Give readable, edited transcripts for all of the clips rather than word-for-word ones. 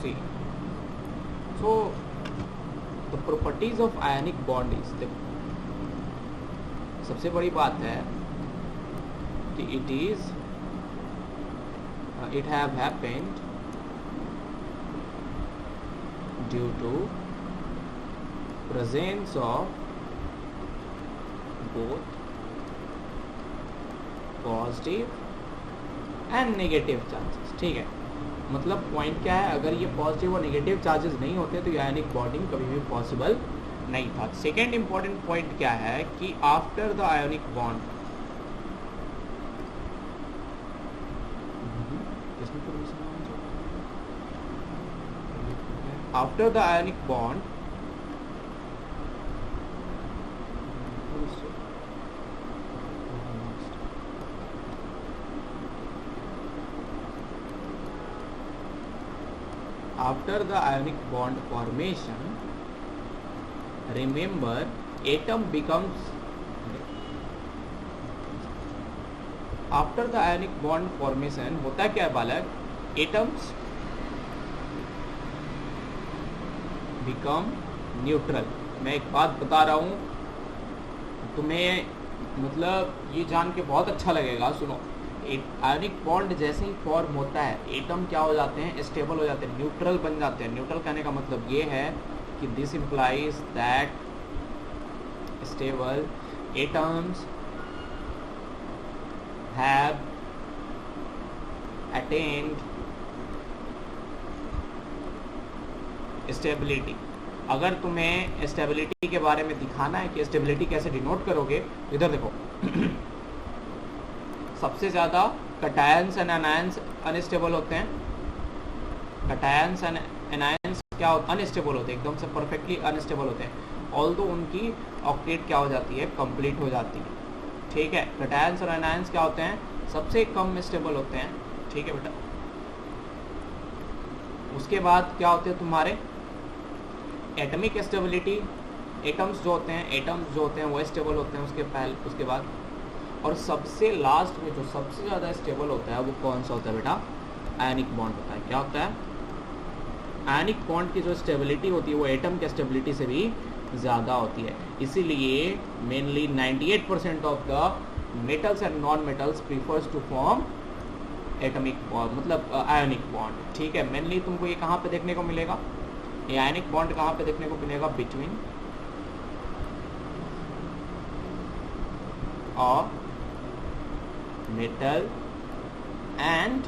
C so the properties of ionic bond is, देखो सबसे बड़ी बात है कि it have happened due to presence of both positive and negative charges. ठीक है, मतलब पॉइंट क्या है, अगर ये पॉजिटिव और नेगेटिव चार्जेस नहीं होते तो ये आयनिक बॉन्डिंग कभी भी पॉसिबल नहीं था। सेकेंड इंपॉर्टेंट पॉइंट क्या है कि after the ionic bond, after the ionic bond after the ionic bond formation, remember atom becomes, after the ionic bond formation होता क्या है बालक, atoms become neutral। मैं एक बात बता रहा हूँ तुम्हें, मतलब ये जान के बहुत अच्छा लगेगा, सुनो। आयनिक बॉन्ड जैसे ही फॉर्म होता है एटम क्या हो जाते हैं, स्टेबल हो जाते हैं, न्यूट्रल बन जाते हैं। न्यूट्रल कहने का मतलब ये है कि this implies that stable atoms have attend stability. अगर तुम्हें स्टेबिलिटी के बारे में दिखाना है कि स्टेबिलिटी कैसे डिनोट करोगे, इधर देखो सबसे ज़्यादा कटायंस एंड एनायंस अनस्टेबल होते हैं। कटायंस एंड एनायंस क्या अनस्टेबल होते हैं, एकदम से परफेक्टली अनस्टेबल होते हैं, ऑल्दो उनकी ऑक्टेट क्या हो जाती है, कंप्लीट हो जाती है। ठीक है, कटायंस और एनायंस क्या होते हैं, सबसे कम स्टेबल होते हैं। ठीक है बेटा, उसके बाद क्या होते हैं तुम्हारे एटमिक स्टेबिलिटी, एटम्स जो होते हैं वो स्टेबल होते हैं उसके बाद, और सबसे लास्ट में जो सबसे ज़्यादा स्टेबल होता है वो कौन सा होता है बेटा, आयनिक बॉन्ड होता है। क्या होता है, आयनिक बॉन्ड की जो स्टेबिलिटी होती है वो एटम के स्टेबिलिटी से भी ज़्यादा होती है। इसीलिए mainly 98% of the metals and non metals prefers to form atomic bond, मतलब आयनिक बॉन्ड। ठीक है, मेनली तुमको ये कहाँ पे देखने को मिलेगा, ये आयनिक बॉन्ड कहाँ पे देखने को मिलेगा, between of metal and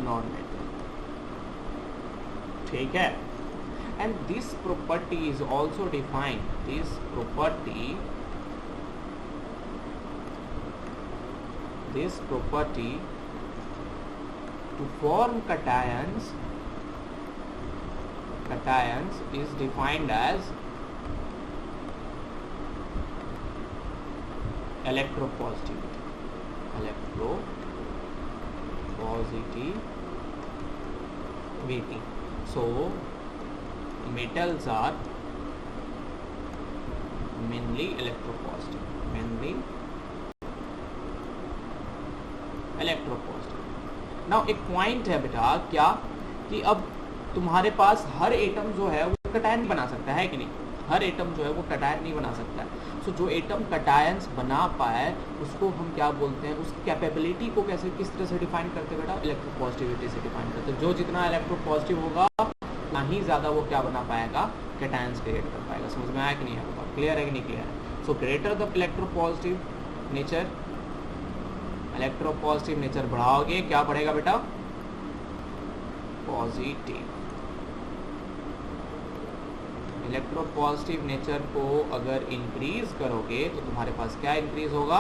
non-metal। ठीक है, and this property is also defined, this property to form cations is defined as electropositivity। So metals are mainly electropositive, Now एक पॉइंट है बेटा क्या कि अब तुम्हारे पास हर एटम जो है वो कटायन बना सकता है कि नहीं, हर एटम जो है वो कटायन नहीं बना सकता है। सो जो एटम कटायंस बना पाए उसको हम क्या बोलते हैं, उसकी कैपेबिलिटी को कैसे किस तरह से डिफाइन करते हैं बेटा, इलेक्ट्रोपॉजिटिविटी से डिफाइन करते हैं। जो जितना इलेक्ट्रोपॉजिटिव होगा उतना ही ज़्यादा वो क्या बना पाएगा, कटायंस क्रिएट कर पाएगा। समझ में आया कि नहीं आया, क्लियर है कि नहीं क्लियर है। So greater the electropositive nature, electropositive nature बढ़ाओगे क्या बढ़ेगा बेटा, पॉजिटिव। इलेक्ट्रोपॉजिटिव नेचर को अगर इंक्रीज करोगे तो तुम्हारे पास क्या इंक्रीज होगा,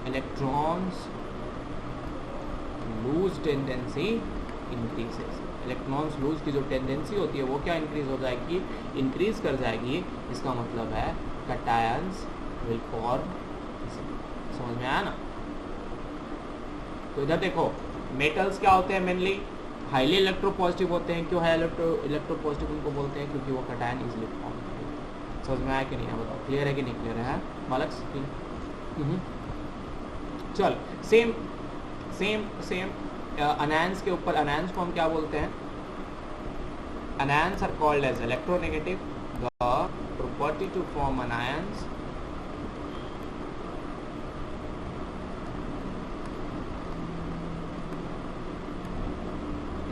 electrons loose tendency increases. Electrons loose की जो टेंडेंसी होती है वो क्या इंक्रीज हो जाएगी, इंक्रीज कर जाएगी। इसका मतलब है कटायंस विल फॉर्म। समझ में आया ना। तो इधर देखो मेटल्स क्या होते हैं, मेनली हाईली इलेक्ट्रोपॉजिटिव होते हैं। क्यों है इलेक्ट्रोपॉजिटिव उनको बोलते हैं, क्योंकि वो कटायन इजीली फॉर्म करेंगे। समझ में आया कि नहीं है, बताओ क्लियर है कि नहीं क्लियर है बालक। चल सेम अनायंस के ऊपर, अनायंस को हम क्या बोलते हैं? Anions are called as electronegative. The property to form anions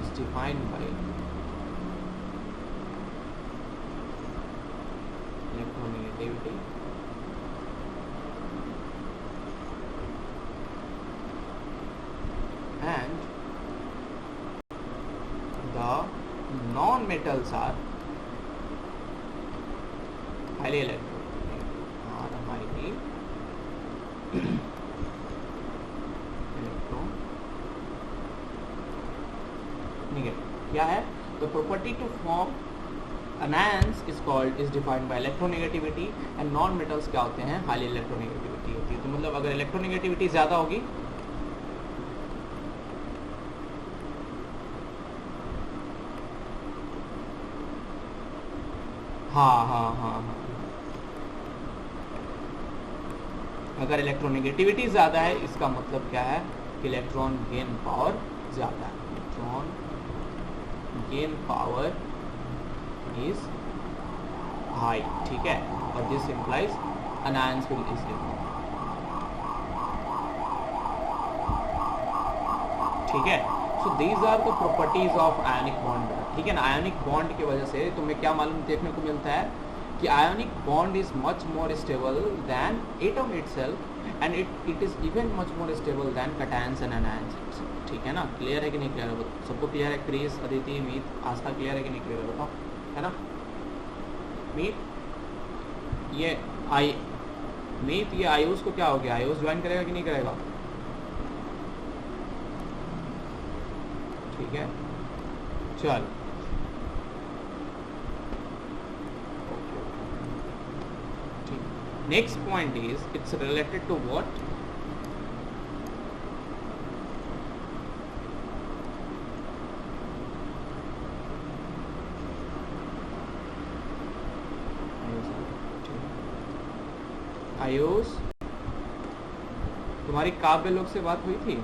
is defined by electronegativity and the non-metals are highly electronegative. क्या है? The property to form anions is defined by electronegativity and non-metals क्या होते हैं? highly electronegativity होती है. तो मतलब अगर electronegativity ज़्यादा होगी, हाँ, अगर इलेक्ट्रोनेगेटिविटी ज़्यादा है इसका मतलब क्या है कि इलेक्ट्रॉन गेन पावर ज़्यादा है. Electron gain power is high. ठीक है, और this implies anions will easily. ठीक है, so these are the properties of ionic bond. ठीक है ना, आयनिक बॉन्ड की वजह से तुम्हें क्या मालूम देखने को मिलता है कि आयनिक bond is much more stable then atom itself and it is even much more stable then cations and anions. ठीक है ना, क्लियर है कि नहीं क्लियर है? सबको क्लियर है? क्रिस, अदिति, मीत, आस्था क्लियर है कि नहीं क्लियर है? बताओ, है ना? मीत, ये आयुष को क्या हो गया? आयुष ज्वाइन करेगा कि नहीं करेगा? ठीक है, चल. Next point is it's related to what? Ayush, तुम्हारी काव्य लोग से बात हुई थी?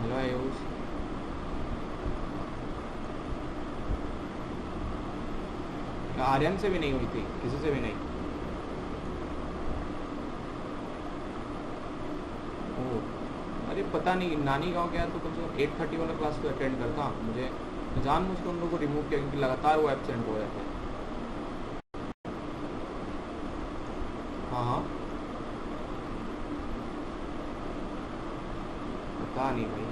हेलो आयुष, आर्यन से भी नहीं हुई थी? किसी से भी नहीं? ओह, अरे पता नहीं, नानी गांव गया तो कम से कम 8:30 वाला क्लास को अटेंड करता. मुझे जानबूझ के उन लोगों को रिमूव किया क्योंकि लगातार वो एब्सेंट हो रहे थे. हाँ, पता नहीं भाई.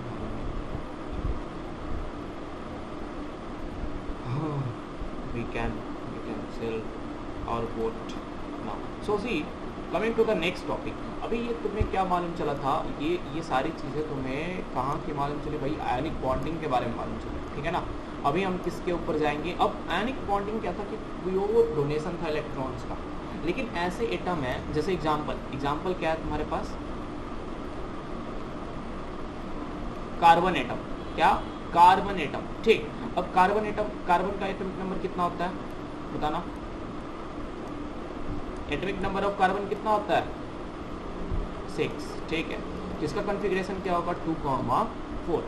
we can sell our boat now. So see, coming to the next topic. अभी ये तुम्हें क्या मालूम चला था? ये सारी चीज़ें तुम्हें कहाँ की मालूम चली भाई? आयनिक बॉन्डिंग के बारे में मालूम चली. ठीक है ना, अभी हम किसके ऊपर जाएंगे? अब आयनिक बॉन्डिंग क्या था कि वो डोनेशन था इलेक्ट्रॉन्स का. लेकिन ऐसे एटम है, जैसे एग्जाम्पल क्या है तुम्हारे पास? Carbon atom. क्या? Carbon atom. ठीक, अब कार्बन का एटॉमिक नंबर कितना होता है बताना? एटॉमिक नंबर ऑफ कार्बन कितना होता है? 6. ठीक है, इसका कॉन्फ़िगरेशन क्या होगा? 2,4.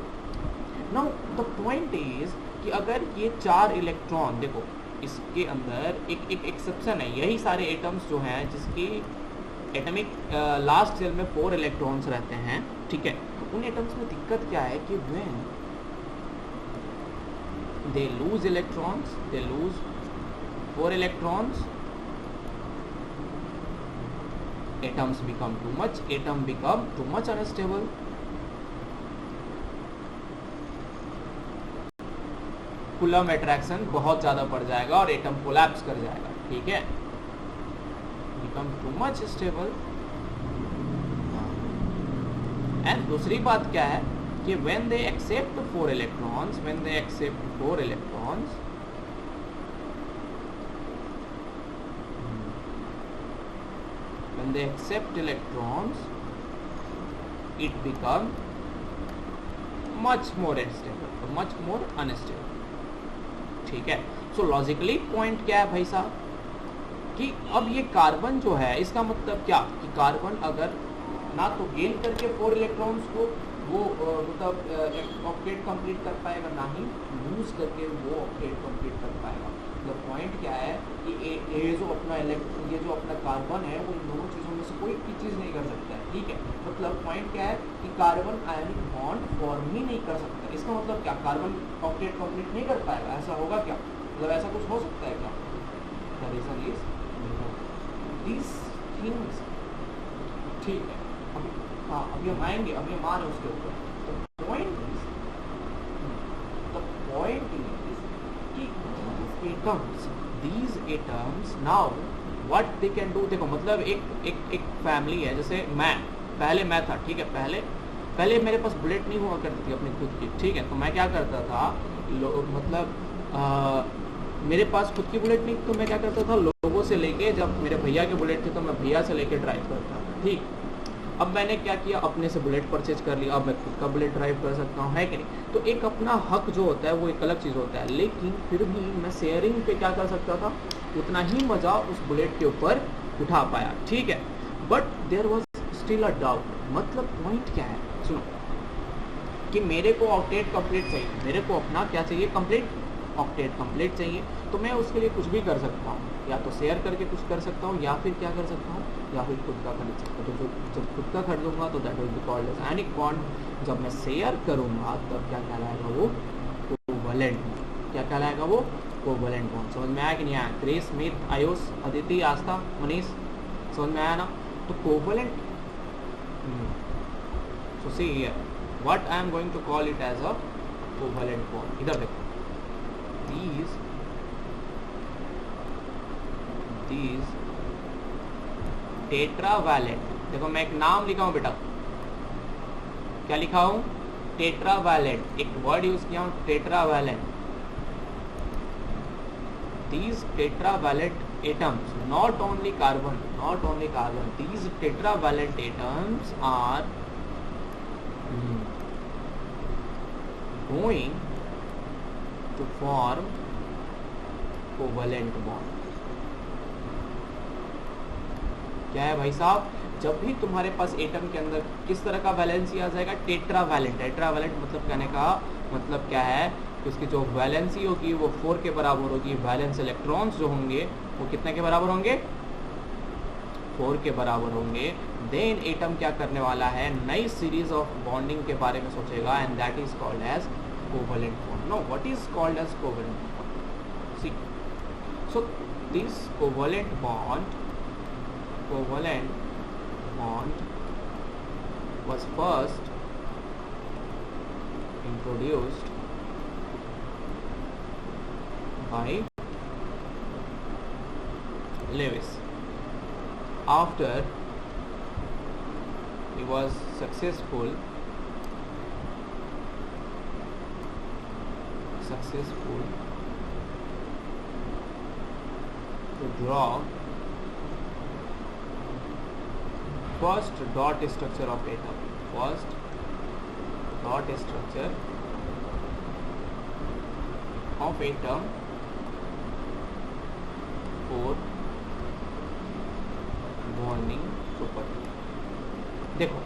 नाउ द पॉइंट इज कि अगर ये 4 इलेक्ट्रॉन, देखो इसके अंदर एक एक्सेप्शन है, यही सारे एटम्स जो हैं जिसकी एटॉमिक लास्ट शेल में 4 इलेक्ट्रॉन्स रहते हैं. ठीक है, उन एटम्स में दिक्कत क्या है कि when they lose electrons, they lose 4 electrons, atoms become too much unstable. Coulomb attraction बहुत ज़्यादा बढ़ जाएगा और एटम कोलैप्स कर जाएगा. ठीक है, become too much stable. And दूसरी बात क्या है कि when they accept 4 electrons, when they accept 4 electrons, when they accept electrons, it become much more unstable, much more unstable. ठीक है, सो लॉजिकली पॉइंट क्या है भाई साहब कि अब ये कार्बन जो है, इसका मतलब क्या कि कार्बन अगर ना तो गेन करके 4 इलेक्ट्रॉन्स को वो मतलब ऑक्टेट कंप्लीट कर पाएगा, ना ही लूज करके वो ऑक्टेट कंप्लीट कर पाएगा। मतलब पॉइंट क्या है कि ये जो अपना कार्बन है वो इन दोनों चीज़ों में से कोई भी चीज़ नहीं कर सकता है, ठीक है। मतलब पॉइंट क्या है कि कार्बन आयनिक बॉन्ड फॉर्म ही नहीं कर सकता। इसका मतलब क्या, कार्बन ऑक्टेट कंप्लीट नहीं कर पाएगा, ऐसा होगा क्या? मतलब ऐसा कुछ हो सकता है क्या? The reason is this things, ठीक है। अभी हम आएंगे, अभी हम आ रहे हैं उसके ऊपर। द पॉइंट इज कि these atoms now what they can do। देखो मतलब एक फैमिली है, जैसे पहले मैं था, ठीक है। पहले मेरे पास बुलेट नहीं हुआ करती थी अपनी खुद की, ठीक है। तो मैं क्या करता था, मेरे पास खुद की बुलेट नहीं, तो मैं क्या करता था, लोगों से लेके, जब मेरे भैया के बुलेट थे तो मैं भैया से लेके ड्राइव करता था, ठीक। अब मैंने क्या किया, अपने से बुलेट परचेज कर लिया, अब मैं खुद का बुलेट ड्राइव कर सकता हूँ, है कि नहीं। तो एक अपना हक जो होता है वो एक अलग चीज़ होता है, लेकिन फिर भी मैं शेयरिंग पे क्या कर सकता था, उतना ही मज़ा उस बुलेट के ऊपर उठा पाया, ठीक है। But there was still a doubt. मतलब पॉइंट क्या है, सुनो, कि मेरे को ऑक्टेट कंप्लीट चाहिए, मेरे को अपना क्या चाहिए, कंप्लीट ऑक्टेट कंप्लीट चाहिए। तो मैं उसके लिए कुछ भी कर सकता हूँ, या तो शेयर करके कुछ कर सकता हूँ, या फिर क्या कर सकता हूँ, या फिर खुद का खरीद सकता हूँ। तो जब खुद का खरीदूंगा तो that will be called as ionic bond. जब मैं शेयर करूँगा तब क्या कहलाएगा, वो कोवैलेंट। क्या कहलाएगा, वो कोवैलेंट बॉन्ड। समझ में आया कि नहीं आया? क्रिस, स्मिथ, आयुष, अदिति, आस्था, मनीष, समझ में आया ना? तो covalent, so see here what I am going to call it as a covalent bond. इधर देखो, these टेट्रावैलेंट, देखो मैं एक नाम लिखा हूँ बेटा, क्या लिखा हूँ, टेट्रावैलेंट। एक वर्ड यूज किया हूँ, tetravalent. these tetravalent atoms, not only carbon, these tetravalent atoms are going to form covalent bond. क्या है भाई साहब, जब भी तुम्हारे पास एटम के अंदर किस तरह का वैलेंसी आ जाएगा, टेट्रावैलेंट। टेट्रावैलेंट मतलब कहने का मतलब क्या है कि उसकी जो वैलेंसी होगी वो 4 के बराबर होगी। वैलेंस इलेक्ट्रॉन्स जो होंगे वो कितने के बराबर होंगे, 4 के बराबर होंगे। देन एटम क्या करने वाला है, नई सीरीज ऑफ बॉन्डिंग के बारे में सोचेगा, and that is called as covalent bond. No, what is called as covalent bond? See, so this covalent bond was first introduced by Lewis after he was successful to draw first dot structure of atom, first dot structure of atom for bonding property। देखो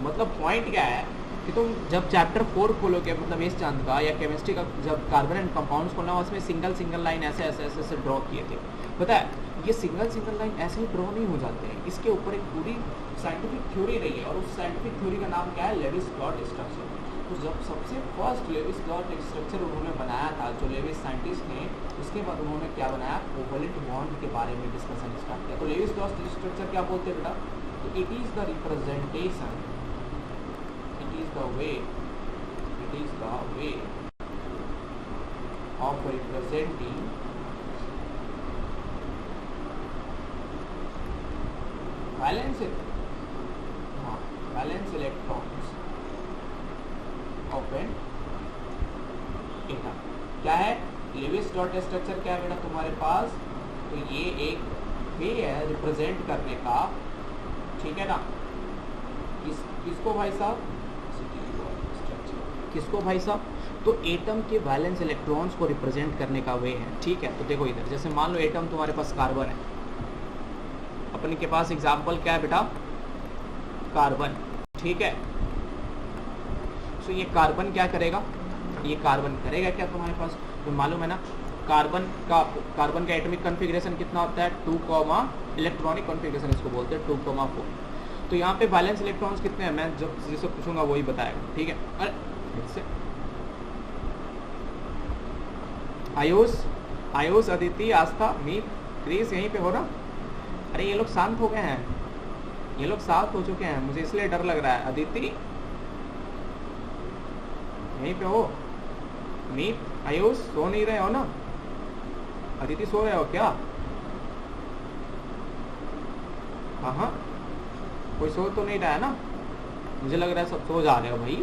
मतलब point क्या है कि तुम जब chapter 4 खोलोगे, मतलब इस चांद का या केमिस्ट्री का, जब कार्बन एंड कंपाउंड्स खोलना, उसमें सिंगल लाइन ऐसे ड्रॉ किए थे। पता है, ये सिंगल लाइन ऐसे ही ड्रॉ नहीं हो जाते हैं, इसके ऊपर एक पूरी साइंटिफिक थ्योरी रही है, और उस साइंटिफिक थ्योरी का नाम क्या है, लेविस डॉट स्ट्रक्चर। तो जब सबसे फर्स्ट लेविस डॉट स्ट्रक्चर उन्होंने बनाया था, जो लेविस साइंटिस्ट ने, उसके बाद उन्होंने क्या बनाया, कोवैलेंट बॉन्ड के बारे में डिस्कशन स्टार्ट किया। तो लेविस डॉट स्ट्रक्चर क्या बोलते हैं बेटा, तो it is the representation, it is the way of representing valence electrons of an atom। क्या है लेविस डॉट स्ट्रक्चर, क्या है बेटा तुम्हारे पास, तो ये एक वे है रिप्रेजेंट करने का, ठीक है ना। किसको भाई साहब, किसको भाई साहब, तो एटम के वैलेंस इलेक्ट्रॉन्स को रिप्रेजेंट करने का वे है, ठीक है। तो देखो इधर, जैसे मान लो एटम तुम्हारे पास कार्बन है, अपने के पास एग्जांपल क्या है बेटा, कार्बन, ठीक है। तो ये कार्बन क्या करेगा, ये कार्बन करेगा क्या तुम्हारे पास, तो मालूम है ना कार्बन का एटॉमिक कॉन्फ़िगरेशन कितना होता है 2, इलेक्ट्रॉनिक कॉन्फ़िगरेशन इसको बोलते हैं 2,4। तो यहाँ पे वैलेंस इलेक्ट्रॉन्स कितने हैं, मैं जब जिससे पूछूंगा वही बताएगा, ठीक है। अरे इससे आयुष, अदिति, आस्था, मीत, क्रिस यहीं पे हो ना। अरे ये लोग शांत हो गए हैं, ये लोग शांत हो चुके हैं, मुझे इसलिए डर लग रहा है। अदिति यहीं पे हो, मीत, आयुष सो नहीं रहे हो ना, अदिति सो रहे हो क्या? हाँ, कोई सो तो नहीं रहा है ना, मुझे लग रहा है सब सो जा रहे हो भाई।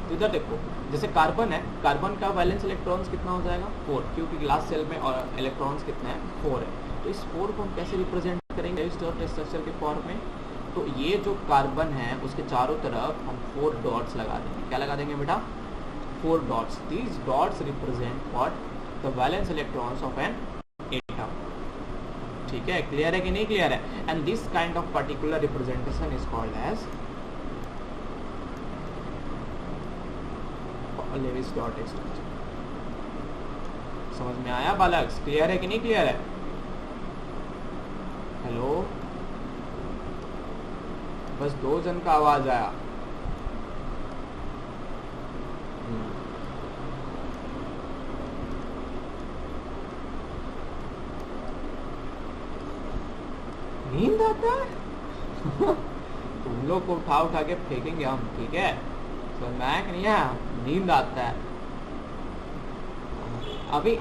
तो इधर देखो, जैसे कार्बन है, कार्बन का वैलेंस इलेक्ट्रॉन्स कितना हो जाएगा 4, क्योंकि ग्लास सेल में और इलेक्ट्रॉन्स कितने हैं 4 है। तो इस 4 को हम कैसे रिप्रेजेंट करेंगे स्ट्रक्चर के फॉर्म में, तो ये जो कार्बन है उसके चारों तरफ हम 4 डॉट्स लगा देंगे। क्या लगा देंगे बेटा, 4 dots. These dots represent what, the valence electrons of an atom, ठीक है। क्लियर है कि नहीं क्लियर है? And this kind of particular representation is called as Lewis dot structure. समझ में आया बालक? क्लियर है कि नहीं क्लियर है? हेलो, बस 2 जन का आवाज आया। नींद आता है तुम लोग को उठा के फेंकेंगे हम, ठीक है। तो मैं नहीं है, नींद आता है। अभी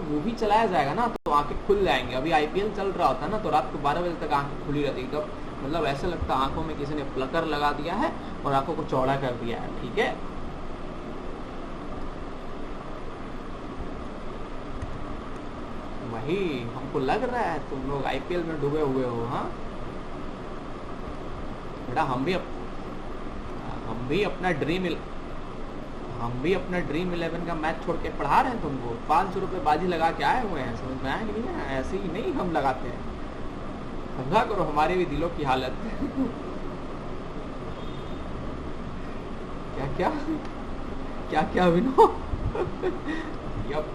मूवी चलाया जाएगा ना तो आंखें खुल जाएंगे। अभी आईपीएल चल रहा होता है ना तो रात को 12 बजे तक आंखें खुली रहती है, तो मतलब ऐसा लगता है आंखों में किसी ने प्लकर लगा दिया है और आंखों को चौड़ा कर दिया है, ठीक है। वही हमको लग रहा है तुम लोग आईपीएल में डूबे हुए हो। हाँ बेटा, हम भी अपना ड्रीम 11 का मैच छोड़ के पढ़ा रहे हैं तुमको। 500 रुपये बाजी लगा के आए हुए हैं, समझ में आया कि नहीं है? ऐसे ही नहीं हम लगाते हैं, समझा करो हमारे भी दिलों की हालत। क्या विनो यप,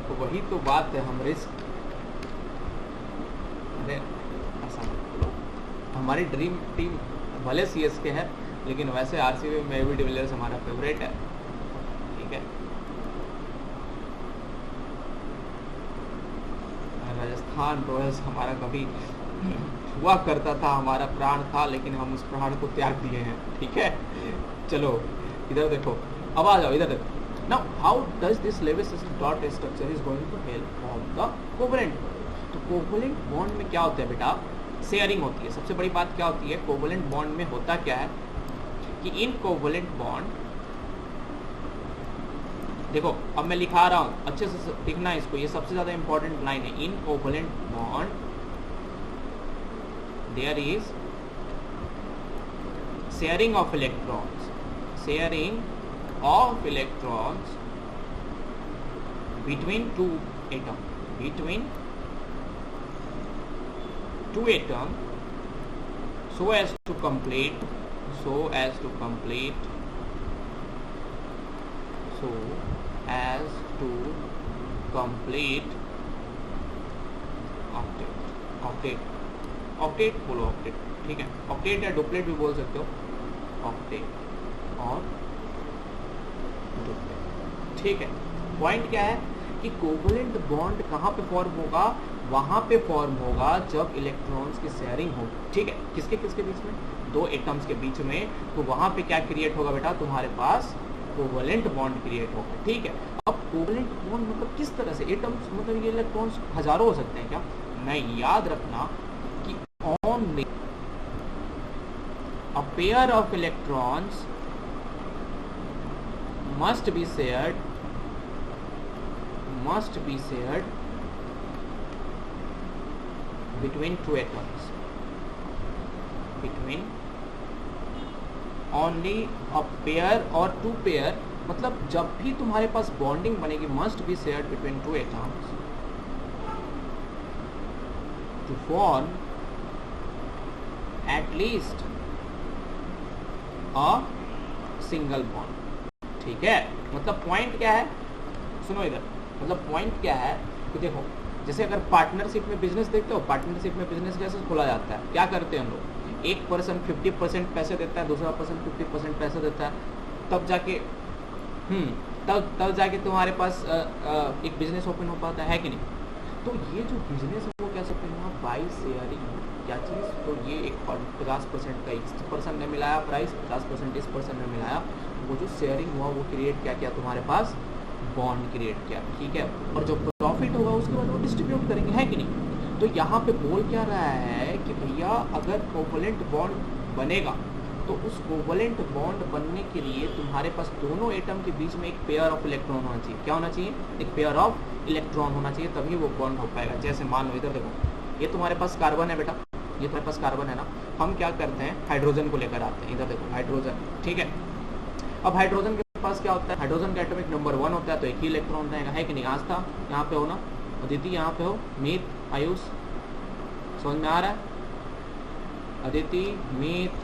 तो वही तो बात है, हम रिस्क, अरे ऐसा हमारी ड्रीम टीम भले सीएसके है लेकिन वैसे आरसीबी में एबी डिविलियर्स हमारा फेवरेट है, ठीक है। राजस्थान रॉयल्स हमारा कभी हुआ करता था, हमारा प्राण था, लेकिन हम उस प्राण को त्याग दिए हैं, ठीक है। चलो इधर देखो, अब आ जाओ इधर देखो। Now, how does this Lewis dot structure is going to help form the covalent bond? तो कोवलेंट बॉन्ड में क्या होता है बेटा, शेयरिंग होती है। सबसे बड़ी बात क्या होती है कोवलेंट बॉन्ड में, होता क्या है कि इन कोवलेंट बॉन्ड, देखो अब मैं लिखा रहा हूँ, अच्छे से लिखना है इसको, ये सबसे ज्यादा इंपॉर्टेंट लाइन है। In covalent bond there is sharing of electrons, sharing of electrons between two atoms, so as to complete octet बोलो, ऑक्टेट, ठीक है। ऑक्टेट या डुप्लेट भी बोल सकते हो, ऑक्टेट और ठीक है। पॉइंट क्या है कि कोवलेंट बॉन्ड कहाँ पे फॉर्म होगा, वहां पे फॉर्म होगा जब इलेक्ट्रॉन्स की शेयरिंग होगी, ठीक है। किसके किसके बीच में, 2 एटम्स के बीच में। तो वहां पे क्या क्रिएट होगा बेटा, तुम्हारे पास कोवलेंट बॉन्ड क्रिएट होगा, ठीक है। अब कोवलेंट बॉन्ड मतलब किस तरह से, एटम्स मतलब ये इलेक्ट्रॉन्स हजारों हो सकते हैं क्या, नहीं, याद रखना कि only a pair of electrons must be shared between 2 atoms, between only a pair or 2 pair, मतलब जब भी तुम्हारे पास बॉन्डिंग बनेगी must be shared between 2 atoms to form at least a single bond. ठीक है, मतलब पॉइंट क्या है, सुनो इधर, मतलब पॉइंट क्या है कि देखो, जैसे अगर पार्टनरशिप में बिजनेस देखते हो, पार्टनरशिप में बिजनेस कैसे खोला जाता है, क्या करते हैं हम लोग, एक पर्सन 50% पैसे देता है, दूसरा पर्सन 50% पैसे देता है, तब जाके तब जाके तुम्हारे पास एक बिजनेस ओपन हो पाता है कि नहीं। तो ये जो बिजनेस है वो कैसे ओपन हुआ, बाय शेयरिंग। क्या चीज़, तो ये एक 50% का इस पर्सन ने मिलाया प्राइस, 50% इस पर्सन ने मिलाया, वो जो शेयरिंग हुआ वो क्रिएट क्या किया तुम्हारे पास, बॉन्ड क्रिएट किया। ठीक है, और जो प्रॉफिट होगा उसके बाद वो डिस्ट्रीब्यूट करेंगे, है कि नहीं। तो यहाँ पे बोल क्या रहा है कि भैया अगर कोवलेंट बॉन्ड बनेगा तो उस कोवलेंट बॉन्ड बनने के लिए तुम्हारे पास दोनों एटम के बीच में एक पेयर ऑफ इलेक्ट्रॉन होना चाहिए। क्या होना चाहिए, एक पेयर ऑफ इलेक्ट्रॉन होना चाहिए, तभी वो बॉन्ड हो पाएगा। जैसे मान लो इधर देखो, ये तुम्हारे पास कार्बन है बेटा, ये तुम्हारे पास कार्बन है ना, हम क्या करते हैं हाइड्रोजन को लेकर आते हैं, इधर देखो हाइड्रोजन। ठीक है, अब हाइड्रोजन के पास क्या होता है, हाइड्रोजन का एटॉमिक नंबर 1 होता है, तो एक ही इलेक्ट्रॉन रहेगा, है कि नहीं। आज था यहाँ पे हो ना, अदिति यहाँ पे हो, मीत, आयुष, समझ में आ रहा है, अदिति, मीत,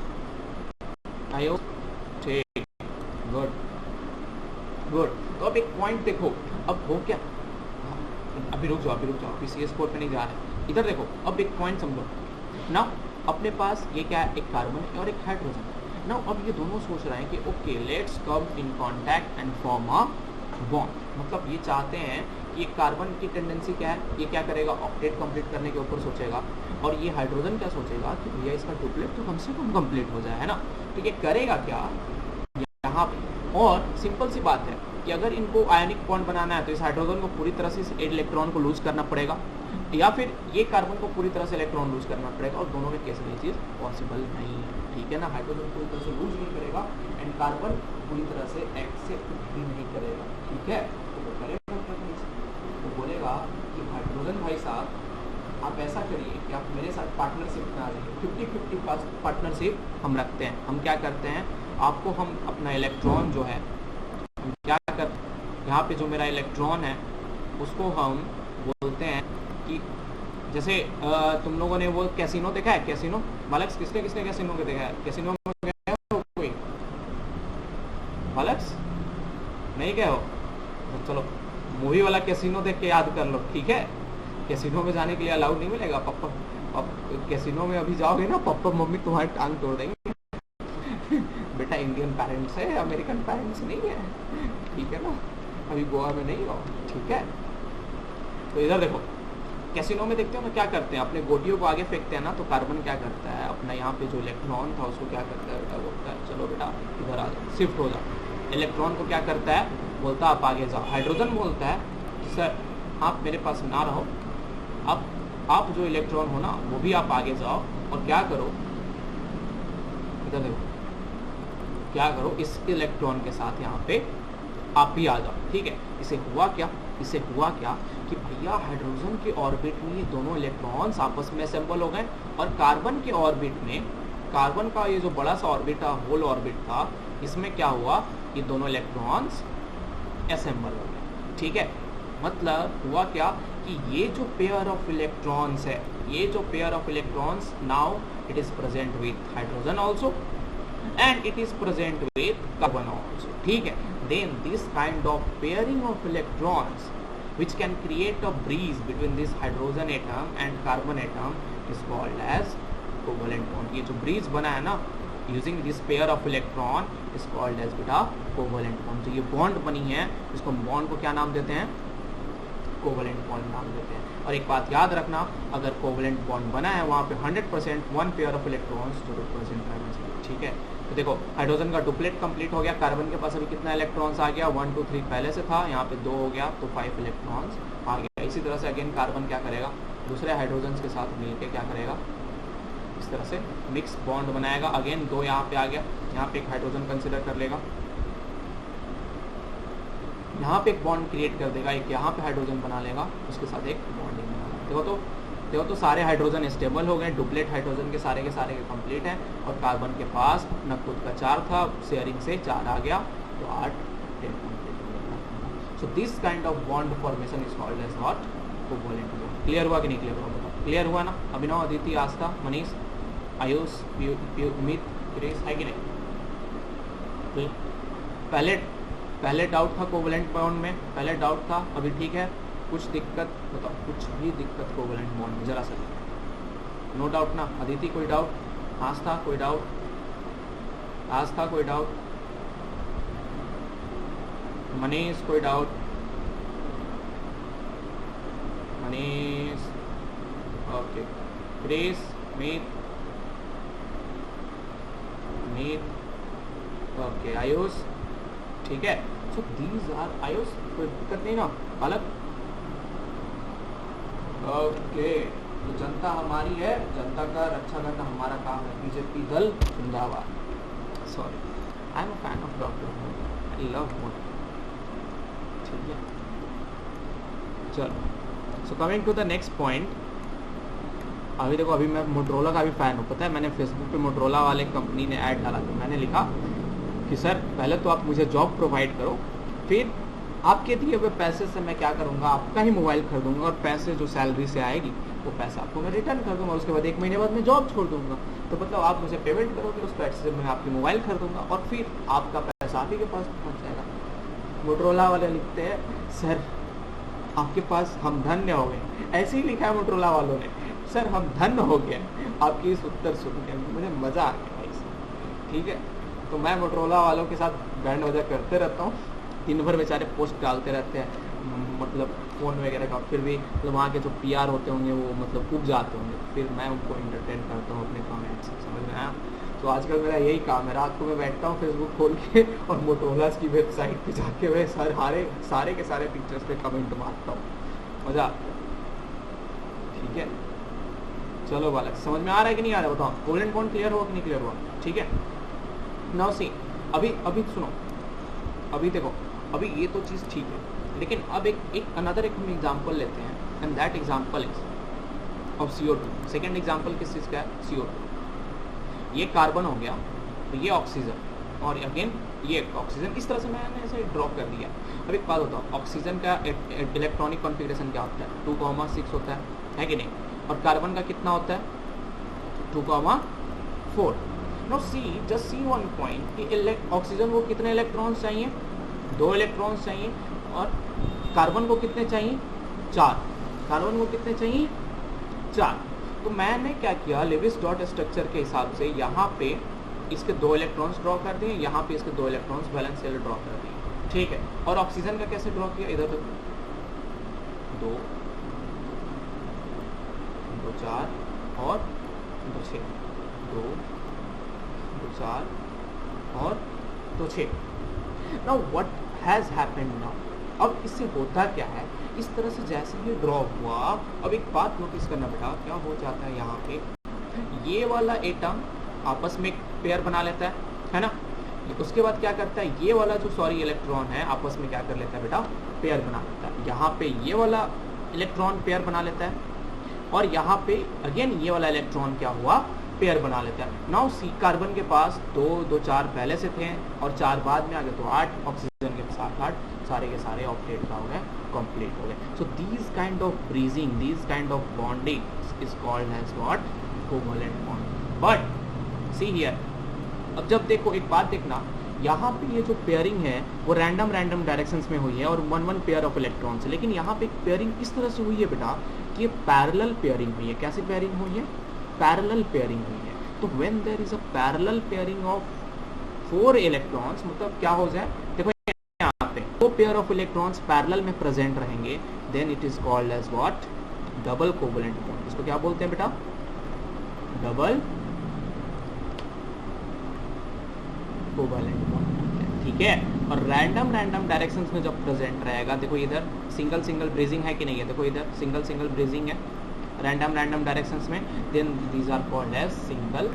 आयुष, ठीक, गुड गुड। तो अब एक पॉइंट देखो, अब हो क्या, अभी रुक जाओ, अभी CS4 पे नहीं जा रहा है, इधर देखो, अब एक पॉइंट समझो ना, अपने पास ये क्या है, एक कार्बन है और एक हाइड्रोजन ना। अब ये दोनों सोच रहे हैं कि okay let's come in contact and form a bond, मतलब ये चाहते हैं कि कार्बन की टेंडेंसी क्या है, ये क्या करेगा, ऑक्टेट कंप्लीट करने के ऊपर सोचेगा, और ये हाइड्रोजन क्या सोचेगा कि भैया इसका डुप्लेट तो कम से कम कंप्लीट हो जाए, है ना। तो ये करेगा क्या यहाँ पे, और सिंपल सी बात है कि अगर इनको आयनिक बॉन्ड बनाना है तो इस हाइड्रोजन को पूरी तरह से इस इलेक्ट्रॉन को लूज करना पड़ेगा, या फिर ये कार्बन को पूरी तरह से इलेक्ट्रॉन लूज करना पड़ेगा, और दोनों में कैसे ये चीज़ पॉसिबल नहीं है। ठीक है ना, हाइड्रोजन पूरी तरह से लूज नहीं करेगा एंड कार्बन पूरी तरह से एक्सेप्ट भी नहीं करेगा। ठीक है, तो वो करेगा तो बोलेगा कि हाइड्रोजन भाई साहब आप ऐसा करिए कि आप मेरे साथ पार्टनरशिप में आ जाइए, 50-50 पार्टनरशिप हम रखते हैं। हम क्या करते हैं, आपको हम अपना इलेक्ट्रॉन जो है, हम क्या करते हैं, यहाँ पे जो मेरा इलेक्ट्रॉन है उसको हम बोलते हैं कि जैसे तुम लोगों ने वो कैसीनो देखा है, कैसीनो बालक्स, किसने किसने कैसीनो के देखा है, कैसीनो में गए हो कोई, बालक्स नहीं गए हो तो चलो मूवी वाला कैसीनो देख के याद कर लो। ठीक है, कैसीनो में जाने के लिए अलाउड नहीं मिलेगा, पापा कैसीनो में अभी जाओगे ना, पापा मम्मी तुम्हारी टांग तोड़ देंगे बेटा इंडियन पेरेंट्स है, अमेरिकन पेरेंट्स नहीं है, ठीक है ना, अभी गोवा में नहीं हो। ठीक है, तो इधर देखो कैसीनो में देखते हो ना क्या करते हैं, अपने गोटियों को आगे फेंकते हैं ना, तो कार्बन क्या करता है, अपना यहाँ पे जो इलेक्ट्रॉन था उसको क्या करता है बेटा, बोलता है चलो बेटा इधर आ जाओ, शिफ्ट हो जाओ। इलेक्ट्रॉन को क्या करता है, बोलता है आप आगे जाओ। हाइड्रोजन बोलता है सर आप मेरे पास ना रहो, आप जो इलेक्ट्रॉन हो ना वो भी आप आगे जाओ, और क्या करो, इधर देखो क्या करो, इस इलेक्ट्रॉन के साथ यहाँ पे आप भी आ जाओ। ठीक है, इसे हुआ क्या कि भैया हाइड्रोजन के ऑर्बिट में ये दोनों इलेक्ट्रॉन्स आपस में असेंबल हो गए, और कार्बन के ऑर्बिट में, कार्बन का ये जो बड़ा सा ऑर्बिट था, होल ऑर्बिट था, इसमें क्या हुआ, ये दोनों इलेक्ट्रॉन्स असेंबल हो गए। ठीक है, मतलब हुआ क्या कि ये जो पेयर ऑफ इलेक्ट्रॉन्स है, ये जो pair of electrons now it is present with hydrogen also and it is present with carbon also. ठीक है, then this kind of pairing of electrons which can create a breeze between this hydrogen atom and carbon atom is called as covalent bond. ये जो breeze बना है ना using this pair of electron is called as beta covalent bond. तो ये bond बनी है, इसको bond को क्या नाम देते हैं, कोवलेंट बॉन्ड नाम देते हैं। और एक बात याद रखना, अगर कोवलेंट बॉन्ड बना है वहाँ पे 100% वन पेयर ऑफ इलेक्ट्रॉन्स जरूर प्रेजेंट रहना चाहिए। ठीक है, तो देखो हाइड्रोजन का डुप्लेट कंप्लीट हो गया, कार्बन के पास अभी कितना इलेक्ट्रॉन्स आ गया, 1 2 3 पहले से था, यहाँ पे 2 हो गया तो 5 इलेक्ट्रॉन्स आ गया। इसी तरह से अगेन कार्बन क्या करेगा, दूसरे हाइड्रोजन के साथ मिलकर क्या करेगा, इस तरह से मिक्स बॉन्ड बनाएगा। अगेन 2 यहाँ पे आ गया, यहाँ पे एक हाइड्रोजन कंसिडर कर लेगा, यहाँ पे एक बॉन्ड क्रिएट कर देगा, एक यहाँ पे हाइड्रोजन बना लेगा, उसके साथ एक बॉन्डिंग बना लेगा। देखो तो सारे हाइड्रोजन स्टेबल हो गए, डुप्लेट हाइड्रोजन के सारे के कंप्लीट हैं, और कार्बन के पास अपना खुद का 4 था, शेयरिंग से 4 आ गया तो 8 10 कंप्लीट हो गया। So this kind of bond formation is called as what, covalent bond. Clear हुआ कि नहीं क्लियर हुआ बताओ। क्लियर हुआ ना? अभिनव, अदिति, आस्था, मनीष, आयुष, उम्मीद, क्रेस, है कि नहीं? पहले डाउट था कोवेलेंट बॉन्ड में, पहले डाउट था, अभी ठीक है? कुछ दिक्कत बताओ, कुछ भी दिक्कत कोवेलेंट बॉन्ड में जरा सा? नो डाउट ना? अदिति कोई डाउट? आस्था कोई डाउट? आस्था कोई डाउट? मनीष कोई डाउट? मनीष, ओके। क्रेस, मीत, ओके। आयुष, ठीक है। सो दीज आर, आयुष कोई दिक्कत नहीं ना? अलग, ओके। तो जनता हमारी है, जनता का रक्षा करना हमारा काम है। बीजेपी दल जिंदाबाद। Sorry, I am a fan of doctor, I love Modi. ठीक है, चलो। So coming to the next point. अभी देखो, अभी मैं मोटरोला का भी फ़ैन हूँ। पता है, मैंने फेसबुक पे मोटरोला वाले कंपनी ने ऐड डाला, तो मैंने लिखा कि सर पहले तो आप मुझे जॉब प्रोवाइड करो, फिर आपके दिए हुए पैसे से मैं क्या करूँगा, आपका ही मोबाइल खरीदूँगा, और पैसे जो सैलरी से आएगी वो पैसा आपको मैं रिटर्न कर दूँगा। उसके बाद 1 महीने बाद मैं जॉब छोड़ दूँगा। तो मतलब आप मुझे पेमेंट करोगे, उस पैसे से मैं आपकी मोबाइल खरीदूँगा, और फिर आपका पैसा आप ही के पास पहुँच जाएगा। मोटरोला वाले लिखते हैं, सर आपके पास हम धन्य हो गए। ऐसे ही लिखा है मोटरोला वालों ने, सर हम धन्य हो गए आपकी इस उत्तर सुन के। मुझे मज़ा आ गया भाई। ठीक है, तो मैं मोटरोला वालों के साथ बैंड वजह करते रहता हूँ। दिन भर बेचारे पोस्ट डालते रहते हैं, मतलब फ़ोन वगैरह का, फिर भी मतलब वहाँ के जो PR होते होंगे वो मतलब उग जाते होंगे, फिर मैं उनको इंटरटेन करता हूँ अपने कमेंट्स। समझ में आया? तो आजकल मेरा यही काम है, रात को मैं बैठता हूँ फेसबुक खोल के और मोटरोला की वेबसाइट पे जाके मैं सारे के सारे पिक्चर्स पे कमेंट मारता हूँ। मज़ा आता है। ठीक है, चलो बालक, समझ में आ रहा है कि नहीं आ रहा? बताओ, कोवेलेंट बॉन्ड क्लियर हुआ कि नहीं क्लियर हुआ? ठीक है, नाउ सी, अभी सुनो, अभी देखो, अभी ये तो चीज़ ठीक है, लेकिन अब एक अनदर हम एग्जाम्पल लेते हैं, and that example is of CO2। Second example किस चीज़ का है? CO2। ये कार्बन हो गया, तो ये ऑक्सीजन, और अगेन ये ऑक्सीजन। इस तरह से मैंने ऐसे ड्रॉ कर दिया। अब एक बात बताओ, ऑक्सीजन का इलेक्ट्रॉनिक कॉन्फ़िगरेशन क्या होता है? 2,6 होता है कि नहीं? और कार्बन का कितना होता है? 2,4। Now see, just see one point कि ऑक्सीजन को कितने इलेक्ट्रॉन्स चाहिए? 2 इलेक्ट्रॉन्स चाहिए। और कार्बन को कितने चाहिए? 4। कार्बन को कितने चाहिए? 4। तो मैंने क्या किया, लेविस डॉट स्ट्रक्चर के हिसाब से यहाँ पे इसके 2 इलेक्ट्रॉन्स ड्रॉ कर दिए, यहाँ पे इसके 2 इलेक्ट्रॉन्स बैलेंस सेल ड्रॉ कर दिए। ठीक है, और ऑक्सीजन का कैसे ड्रॉ किया? इधर तो 2, 2, 4 और 2, 6, 2, 2, 4 और 2, 6। Now what has happened now? अब इससे होता क्या है, इस तरह से जैसे ये ड्रॉ हुआ, अब एक बात नोटिस करना बेटा, क्या हो जाता है यहाँ पे, ये वाला एटम आपस में पेयर बना लेता है ना? उसके बाद क्या करता है, ये वाला जो इलेक्ट्रॉन है आपस में क्या कर लेता है बेटा? पेयर बना लेता है। यहाँ पे ये वाला इलेक्ट्रॉन पेयर बना लेता है, और यहाँ पे अगेन ये वाला इलेक्ट्रॉन क्या हुआ? पेयर बना लेता है। नाउ सी, कार्बन के पास 2, 2, 4 पहले से थे, और 4 बाद में आ गए, तो 8। ऑक्सीजन के साथ 8, सारे के सारे ऑक्टेट का हो गए, कंप्लीट हो गए। So these kind of bridging, these kind of bonding is called as what? Covalent bond. But see here, अब जब देखो, एक बात देखना, यहाँ पे ये जो पेयरिंग है वो रैंडम डायरेक्शंस में हुई है, और 1 पेयर ऑफ इलेक्ट्रॉन्स है। लेकिन यहाँ पे एक पेयरिंग इस तरह से हुई है बेटा कि ये पैरेलल पेयरिंग हुई है। कैसी पेयरिंग हुई है? पैरेलल पेयरिंग हुई है। तो when there is a parallel pairing of 4 electrons, मतलब क्या हो जाए, देखो यहाँ पे 2 पेयर ऑफ इलेक्ट्रॉन्स पैरेलल में प्रेजेंट रहेंगे, then it is called as what? Double covalent bond. इसको क्या बोलते हैं बेटा? Double covalent bond. ठीक है, और रैंडम डायरेक्शंस में जब प्रेजेंट रहेगा, देखो इधर सिंगल ब्रीजिंग है कि नहीं है? देखो इधर सिंगल ब्रीजिंग है रैंडम डायरेक्शंस में, then these are called as single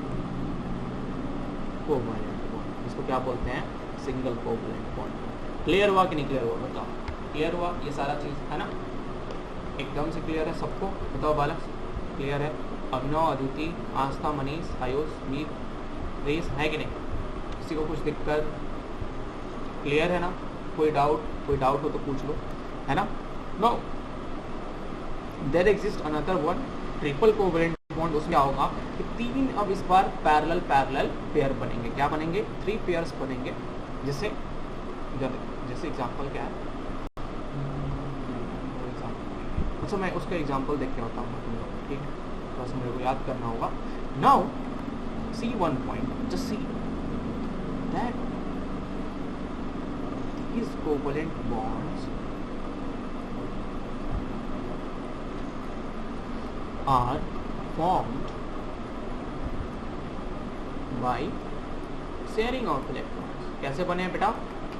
covalent bond. इसको क्या बोलते हैं? Single covalent bond. क्लियर हुआ कि नहीं क्लियर हुआ? बताओ, क्लियर हुआ? ये सारा चीज़ है ना, एकदम से क्लियर है सबको? बताओ बालक, क्लियर है? अभिनव, अदिति, आस्था, मनीष, आयुष, मीत, रेस, है कि नहीं? किसी को कुछ दिक्कत? क्लियर है ना? कोई डाउट हो तो पूछ लो, है ना? No, there exist another one, triple covalent bond, उसमें क्या होगा कि 3 अब इस बार पैरेलल पेयर बनेंगे। क्या बनेंगे? 3 पेयर्स बनेंगे। जैसे एग्जांपल क्या है, अच्छा मैं उसका एग्जांपल देख के बताऊँ तुम लोग, ठीक है, बस मेरे को याद करना होगा। Now see one point, just see that these covalent bonds are formed by sharing of electrons. कैसे बने हैं बेटा?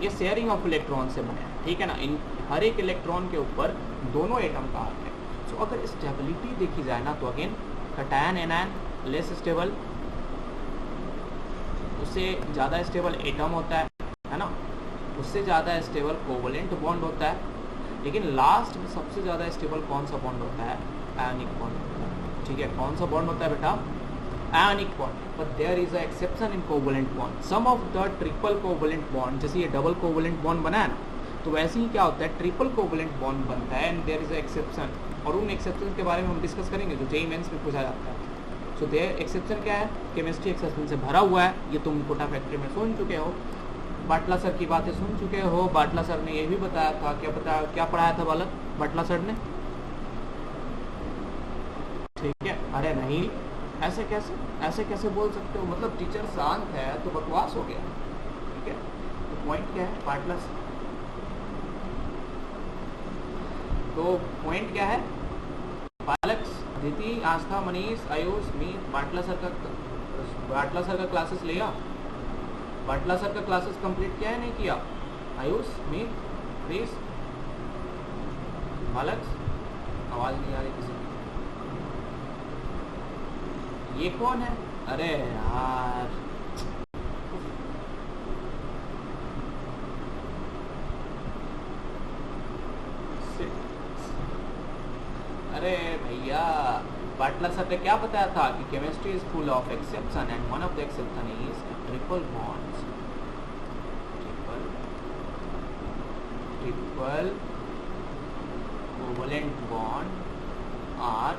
ये शेयरिंग ऑफ इलेक्ट्रॉन से बने हैं, ठीक है ना। इन हर एक इलेक्ट्रॉन के ऊपर दोनों एटम का हाथ है। सो अगर स्टेबिलिटी देखी जाए ना तो again cation anion less stable, उससे ज़्यादा स्टेबल एटम होता है ना, उससे ज़्यादा स्टेबल कोवलेंट बॉन्ड होता है। लेकिन लास्ट में सबसे ज़्यादा स्टेबल कौन सा बॉन्ड होता है? आयनिक बॉन्ड होता है, ठीक है। कौन सा बॉन्ड होता है बेटा? Ionic bond. But there is a exception in covalent bond. Some of the triple covalent bond, जैसे ये डबल कोवलेंट बॉन्ड बना है ना, तो वैसे ही क्या होता है, ट्रिपल कोवलेंट बॉन्ड बनता है and there is a exception. और उन एक्सेप्शन के बारे में हम डिस्कस करेंगे जो जेईई मेंस में पूछा जाता है। सो देयर एक्सेप्शन क्या है? केमिस्ट्री एक्सेप्शन से भरा हुआ है। ये तुम कोटा फैक्ट्री में सुन चुके हो, बाटला सर की बातें सुन चुके हो। बाटला सर ने ये भी बताया था, क्या पढ़ाया था बालक बाटला सर ने? ठीक है, अरे नहीं, ऐसे कैसे बोल सकते हो? मतलब टीचर शांत है तो बकवास हो गया, ठीक है। तो पॉइंट क्या है बाटला सर? तो पॉइंट क्या है बालक? अदिति, आस्था, मनीष, आयुष, मीत, बाटला सर का क्लासेस लिया? बाटला सर का क्लासेस कंप्लीट किया है नहीं किया? आयुष, मीत, प्लीज, बालक, आवाज नहीं आ रही किसी की। ये कौन है? अरे यार, अरे भैया, बाटला सर ने क्या बताया था कि chemistry is full of exception and one of the exception is triple bonds. Triple covalent bond are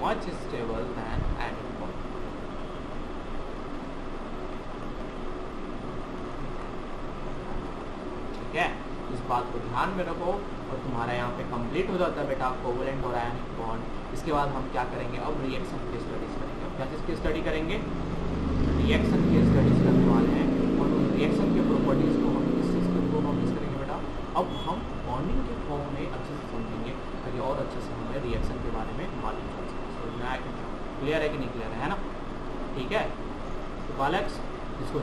much stable than atom bond। ठीक है, इस बात को ध्यान में रखो और तुम्हारा यहाँ पे कंप्लीट हो जाता है बेटा कोवलेंट और आयनिक बॉन्ड। इसके बाद हम क्या करेंगे? अब रिएक्शन की स्टडीज करेंगे। अब क्या चीज़ की स्टडी करेंगे? रिएक्शन की स्टडीज करने वाले हैं और उन रिएक्शन के प्रॉपर्टीज को हम इस चीज़ को नोटिस करेंगे बेटा। अब हम बॉन्डिंग के फॉर्म में अच्छे से समझेंगे ताकि और अच्छे से हमें रिएक्शन के बारे में मालूम चल सके। क्लियर है कि नहीं क्लियर है ना? ठीक है, तो बालक इसको